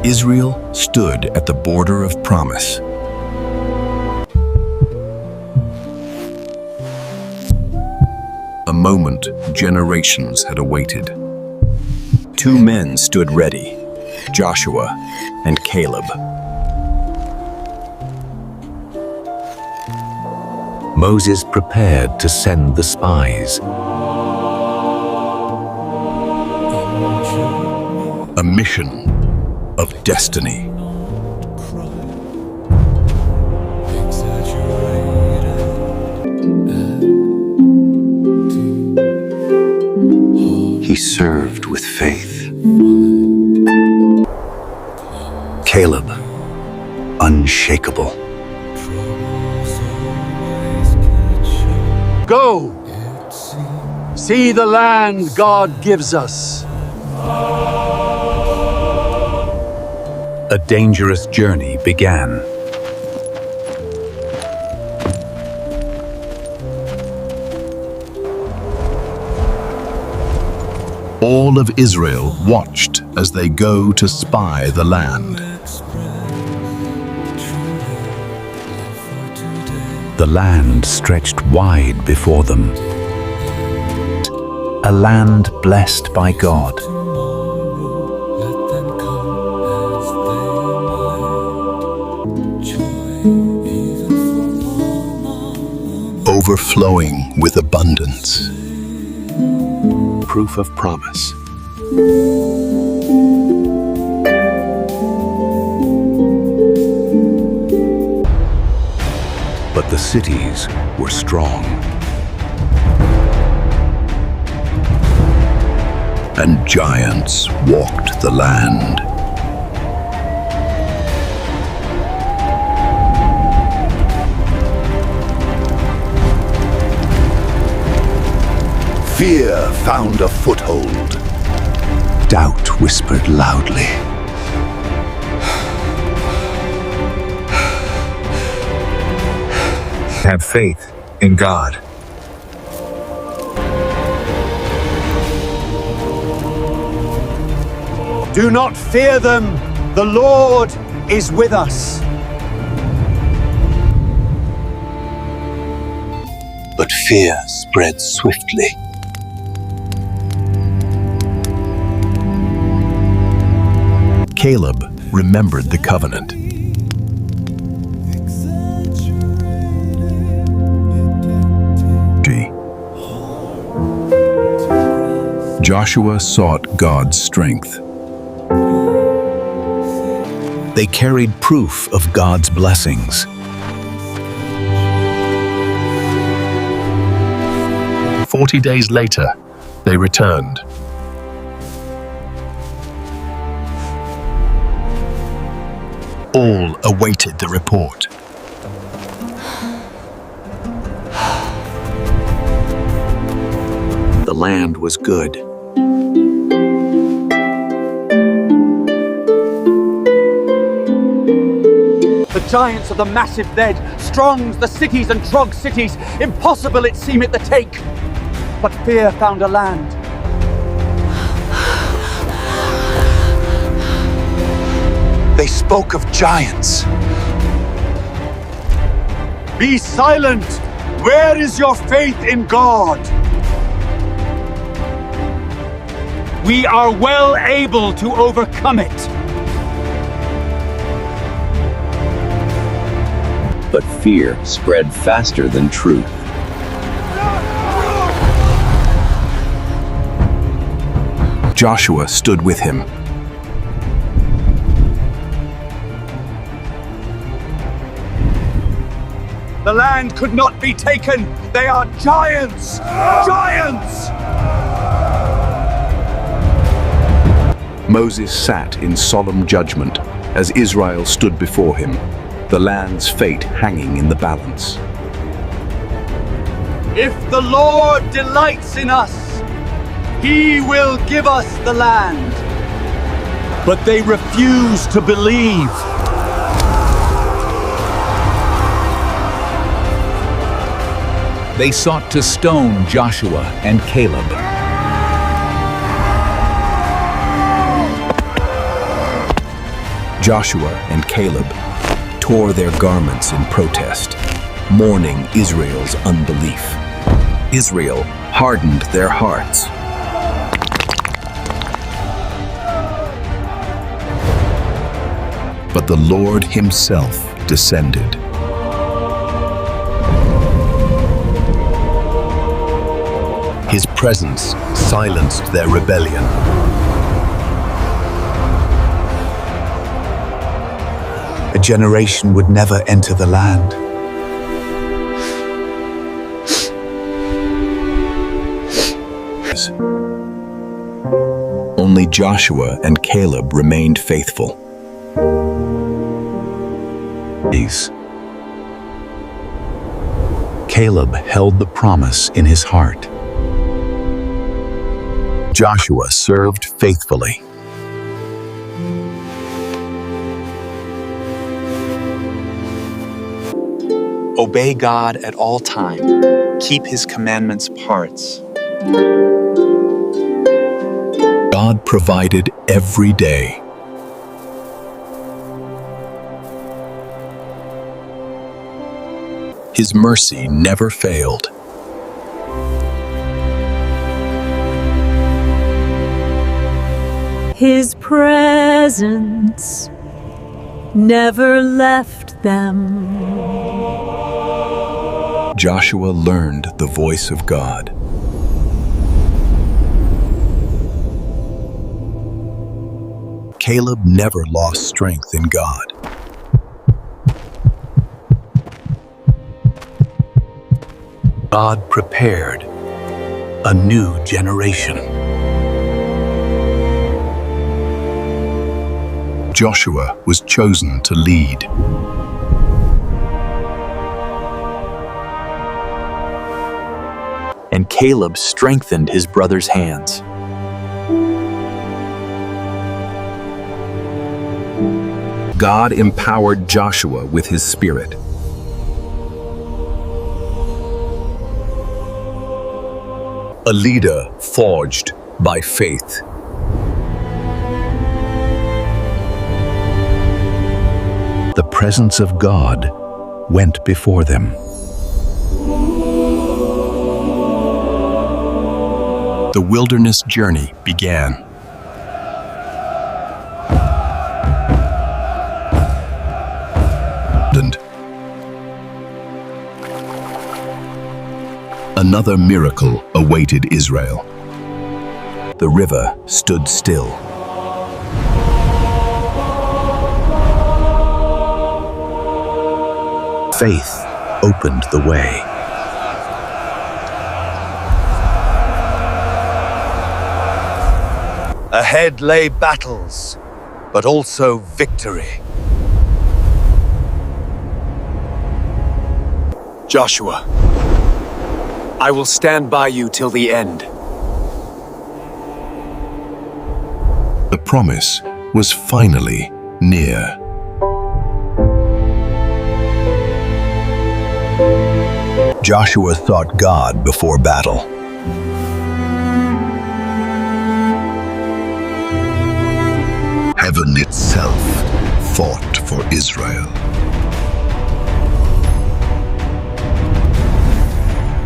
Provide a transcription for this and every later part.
Israel stood at the border of promise. A moment generations had awaited. Two men stood ready, Joshua and Caleb. Moses prepared to send the spies. A mission of destiny. He served with faith. Caleb, unshakable. Go! See the land God gives us. A dangerous journey began. All of Israel watched as they go to spy the land. The land stretched wide before them. A land blessed by God. Overflowing with abundance. Proof of promise. But the cities were strong. And giants walked the land. Fear found a foothold. Doubt whispered loudly. Have faith in God. Do not fear them. The Lord is with us. But fear spread swiftly. Caleb remembered the covenant. Joshua sought God's strength. They carried proof of God's blessings. "40 days later, they returned. All awaited the report. The land was good. The giants of the massive dead, strongs the cities and trog cities, impossible it seemeth to take. But fear found a land. They spoke of giants. Be silent! Where is your faith in God? We are well able to overcome it. But fear spread faster than truth. Joshua stood with him. The land could not be taken. They are giants! Giants! Moses sat in solemn judgment as Israel stood before him, the land's fate hanging in the balance. If the Lord delights in us, He will give us the land. But they refuse to believe. They sought to stone Joshua and Caleb. Joshua and Caleb tore their garments in protest, mourning Israel's unbelief. Israel hardened their hearts. But the Lord himself descended. His presence silenced their rebellion. A generation would never enter the land. Only Joshua and Caleb remained faithful. Caleb held the promise in his heart. Joshua served faithfully. Obey God at all time. Keep his commandments parts. God provided every day. His mercy never failed. His presence never left them. Joshua learned the voice of God. Caleb never lost strength in God. God prepared a new generation. Joshua was chosen to lead. And Caleb strengthened his brother's hands. God empowered Joshua with his spirit. A leader forged by faith. The presence of God went before them. The wilderness journey began. And another miracle awaited Israel. The river stood still. Faith opened the way. Ahead lay battles, but also victory. Joshua, I will stand by you till the end. The promise was finally near. Joshua sought God before battle. Heaven itself fought for Israel.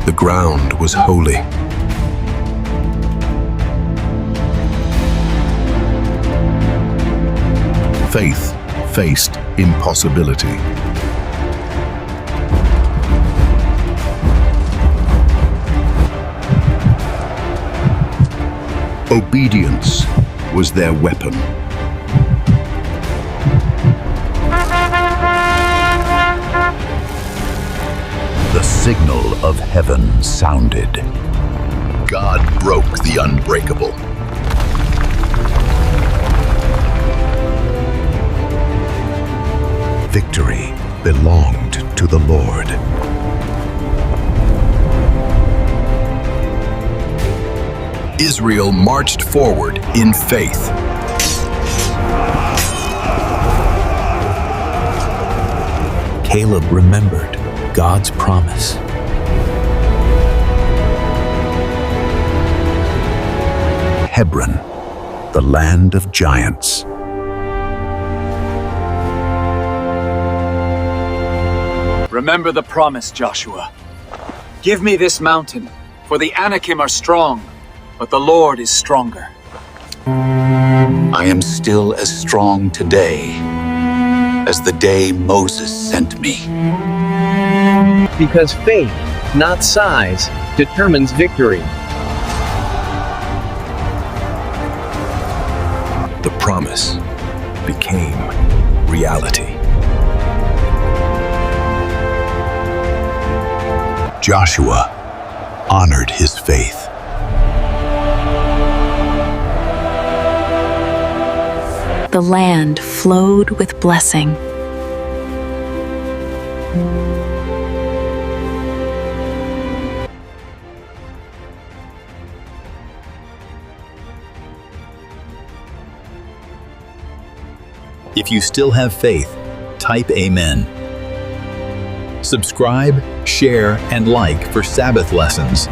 The ground was holy. Faith faced impossibility. Obedience was their weapon. The signal of heaven sounded. God broke the unbreakable. Victory belonged to the Lord. Israel marched forward in faith. Caleb remembered God's promise. Hebron, the land of giants. Remember the promise, Joshua. Give me this mountain, for the Anakim are strong, but the Lord is stronger. I am still as strong today as the day Moses sent me. Because faith, not size, determines victory. The promise became reality. Joshua honored his faith. The land flowed with blessing. If you still have faith, type Amen. Subscribe, share, and like for Sabbath lessons.